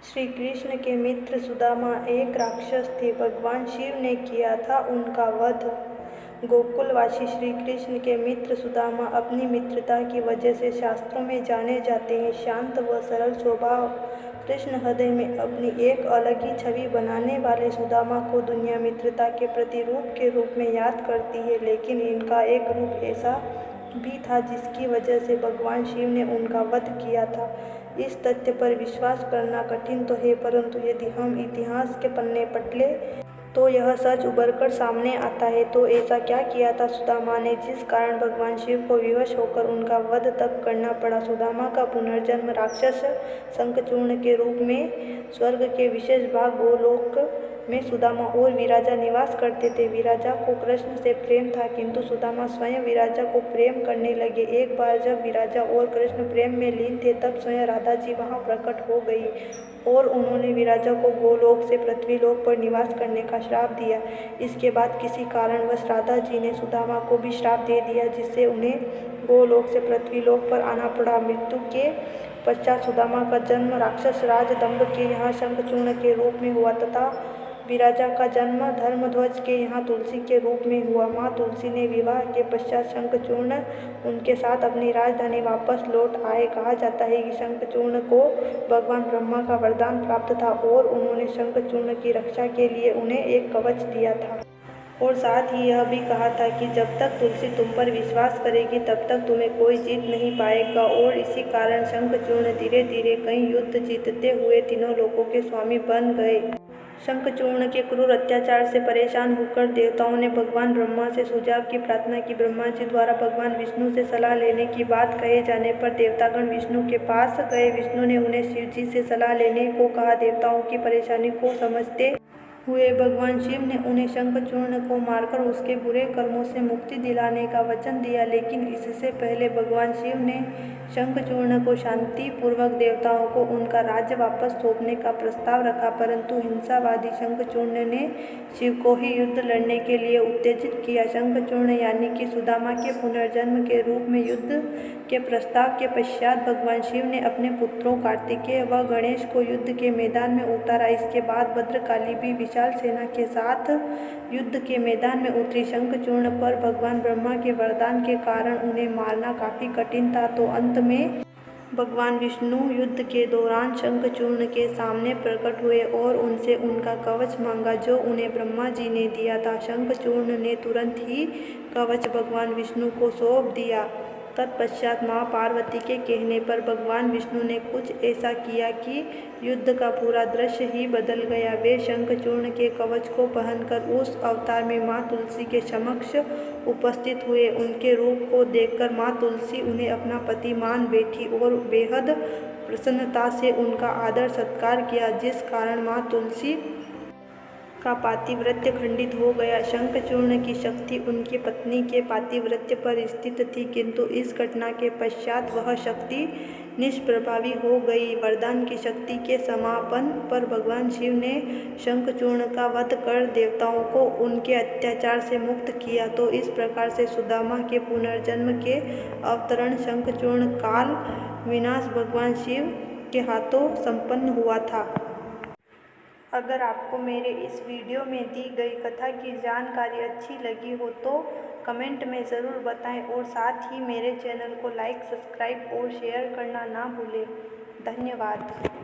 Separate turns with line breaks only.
श्री कृष्ण के मित्र सुदामा एक राक्षस थे। भगवान शिव ने किया था उनका वध। गोकुलवासी श्री कृष्ण के मित्र सुदामा अपनी मित्रता की वजह से शास्त्रों में जाने जाते हैं। शांत व सरल स्वभाव, कृष्ण हृदय में अपनी एक अलग ही छवि बनाने वाले सुदामा को दुनिया मित्रता के प्रतिरूप के रूप में याद करती है। लेकिन इनका एक रूप ऐसा भी था जिसकी वजह से भगवान शिव ने उनका वध किया था। इस तथ्य पर विश्वास करना कठिन तो है, परंतु यदि हम इतिहास के पन्ने पलटे तो यह सच उभरकर सामने आता है। तो ऐसा क्या किया था सुदामा ने जिस कारण भगवान शिव को विवश होकर उनका वध तक करना पड़ा। सुदामा का पुनर्जन्म राक्षस शंखचूर्ण के रूप में। स्वर्ग के विशेष भाग गोलोक में सुदामा और विराजा निवास करते थे। विराजा को कृष्ण से प्रेम था, किंतु सुदामा स्वयं विराजा को प्रेम करने लगे। एक बार जब विराजा और कृष्ण प्रेम में लीन थे, तब स्वयं राधा जी वहां प्रकट हो गई और उन्होंने विराजा को गोलोक से पृथ्वीलोक पर निवास करने का श्राप दिया। इसके बाद किसी कारणवश राधा जी ने सुदामा को भी श्राप दे दिया, जिससे उन्हें गोलोक से पृथ्वीलोक पर आना पड़ा। मृत्यु के पश्चात सुदामा का जन्म राक्षस राज दंभ के यहाँ शंखचूर्ण के रूप में हुआ तथा विराजा का जन्म धर्मध्वज के यहाँ तुलसी के रूप में हुआ। माँ तुलसी ने विवाह के पश्चात शंखचूर्ण उनके साथ अपनी राजधानी वापस लौट आए। कहा जाता है कि शंखचूर्ण को भगवान ब्रह्मा का वरदान प्राप्त था और उन्होंने शंखचूर्ण की रक्षा के लिए उन्हें एक कवच दिया था। और साथ ही यह भी कहा था कि जब तक तुलसी तुम पर विश्वास करेगी तब तक तुम्हें कोई जीत नहीं पाएगा। और इसी कारण शंखचूर्ण धीरे धीरे कई युद्ध जीतते हुए तीनों लोकों के स्वामी बन गए। शंखचूर्ण के क्रूर अत्याचार से परेशान होकर देवताओं ने भगवान ब्रह्मा से सुझाव की प्रार्थना की। ब्रह्मा जी द्वारा भगवान विष्णु से सलाह लेने की बात कहे जाने पर देवतागण विष्णु के पास गए। विष्णु ने उन्हें शिव जी से सलाह लेने को कहा। देवताओं की परेशानी को समझते हुए भगवान शिव ने उन्हें शंखचूर्ण को मारकर उसके बुरे कर्मों से मुक्ति दिलाने का वचन दिया। लेकिन इससे पहले भगवान शिव ने शंखचूर्ण को शांतिपूर्वक देवताओं को उनका राज्य वापस सौंपने का प्रस्ताव रखा, परंतु हिंसावादी शंखचूर्ण ने शिव को ही युद्ध लड़ने के लिए उत्तेजित किया। शंखचूर्ण यानी कि सुदामा के पुनर्जन्म के रूप में युद्ध के प्रस्ताव के पश्चात भगवान शिव ने अपने पुत्रों कार्तिकेय व गणेश को युद्ध के मैदान में उतारा। इसके बाद भद्रकाली भी विशाल सेना के साथ युद्ध के मैदान में उतरी। शंखचूर्ण पर भगवान ब्रह्मा के वरदान के कारण उन्हें मारना काफी कठिन था, तो अंत में भगवान विष्णु युद्ध के दौरान शंखचूर्ण के सामने प्रकट हुए और उनसे उनका कवच मांगा, जो उन्हें ब्रह्मा जी ने दिया था। शंखचूर्ण ने तुरंत ही कवच भगवान विष्णु को सौंप दिया। तत्पश्चात माँ पार्वती के कहने पर भगवान विष्णु ने कुछ ऐसा किया कि युद्ध का पूरा दृश्य ही बदल गया। वे शंखचूर्ण के कवच को पहनकर उस अवतार में माँ तुलसी के समक्ष उपस्थित हुए। उनके रूप को देखकर माँ तुलसी उन्हें अपना पति मान बैठी और बेहद प्रसन्नता से उनका आदर सत्कार किया, जिस कारण माँ तुलसी का पातिव्रत्य खंडित हो गया। शंखचूर्ण की शक्ति उनकी पत्नी के पातिव्रत्य पर स्थित थी, किंतु इस घटना के पश्चात वह शक्ति निष्प्रभावी हो गई। वरदान की शक्ति के समापन पर भगवान शिव ने शंखचूर्ण का वध कर देवताओं को उनके अत्याचार से मुक्त किया। तो इस प्रकार से सुदामा के पुनर्जन्म के अवतरण शंखचूर्ण काल विनाश भगवान शिव के हाथों संपन्न हुआ था। अगर आपको मेरे इस वीडियो में दी गई कथा की जानकारी अच्छी लगी हो तो कमेंट में ज़रूर बताएं और साथ ही मेरे चैनल को लाइक, सब्सक्राइब और शेयर करना ना भूलें। धन्यवाद।